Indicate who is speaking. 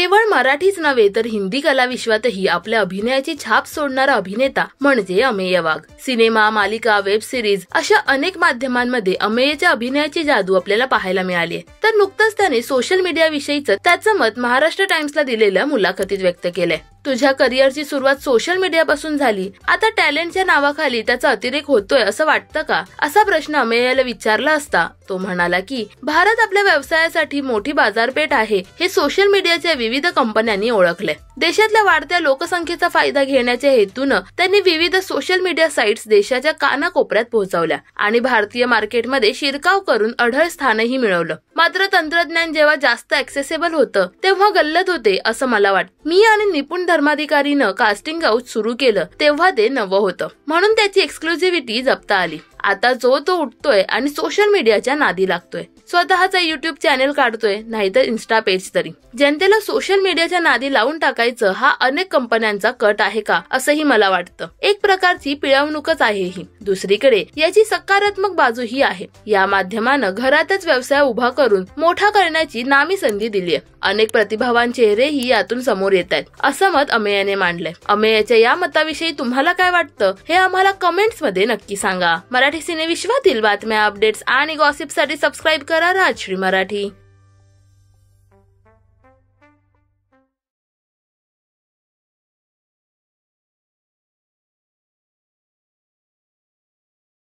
Speaker 1: केवळ मराठीच नव्हे तर हिंदी कला विश्वातही आपल्या अभिनयाची छाप सोडणारा अभिनेता म्हणजे अमेय वाघ. सिनेमा, मालिका, वेब सिरीज अशा अनेक माध्यमांमध्ये अमेयच्या अभिनयाची जादू आपल्याला पाहायला मिळाली. तर नुकतंच त्याने सोशल मीडिया विषयीचं त्याचं मत महाराष्ट्र टाइम्सला दिलेल्या मुलाखतीत व्यक्त केलंय. तुझ्या करिअरची सुरुवात सोशल मीडियापासून झाली, आता टॅलेंटच्या नावाखाली त्याचा अतिरेक होतोय असं वाटतं का, असा प्रश्न अमेयला विचारला असता तो म्हणाला की भारत आपल्या व्यवसायासाठी मोठी बाजारपेठ आहे हे सोशल मीडियाच्या विविध कंपन्यांनी ओळखले. देशातल्या वाढत्या लोकसंख्येचा फायदा घेण्याच्या हेतून त्यांनी विविध सोशल मीडिया साइट्स देशाच्या कानाकोपऱ्यात पोहोचवल्या आणि भारतीय मार्केटमध्ये शिरकाव करून अढळ स्थानही मिळवलं. मात्र तंत्रज्ञान जेव्हा जास्त ऍक्सेसेबल होतं तेव्हा गल्लत होते असं मला वाटतं. मी आणि निपुण धर्माधिकारीनं कास्टिंग काउच सुरू केलं तेव्हा ते नवं होतं, म्हणून त्याची एक्सक्लुझिव्हिटी जपता आली. आता जो तो उठतोय आणि सोशल मीडियाच्या नादी लागतोय. स्वतःचा युट्यूब चॅनेल काढतोय, नाहीतर इन्स्टा पेज तरी. जनतेला सोशल मीडियाच्या नादी लावून टाकायचं हा अनेक कंपन्यांचा कट आहे का असंही मला वाटतं. एक प्रकारची पिळवणूकच आहे ही. दुसरीकडे याची सकारात्मक बाजूही आहे. या माध्यमानं घरातच व्यवसाय उभा करून मोठा करण्याची नामी संधी दिलीय. अनेक प्रतिभावान चेहरेही यातून समोर येत आहेत असं मत अमेयने मांडलंय. अमेयच्या या मताविषयी तुम्हाला काय वाटतं हे आम्हाला कमेंट्स मध्ये नक्की सांगा. मराठी सिने विश्वातील बातम्या, अपडेट्स आणि गॉसिपसाठी सबस्क्राईब करा राजश्री मराठी.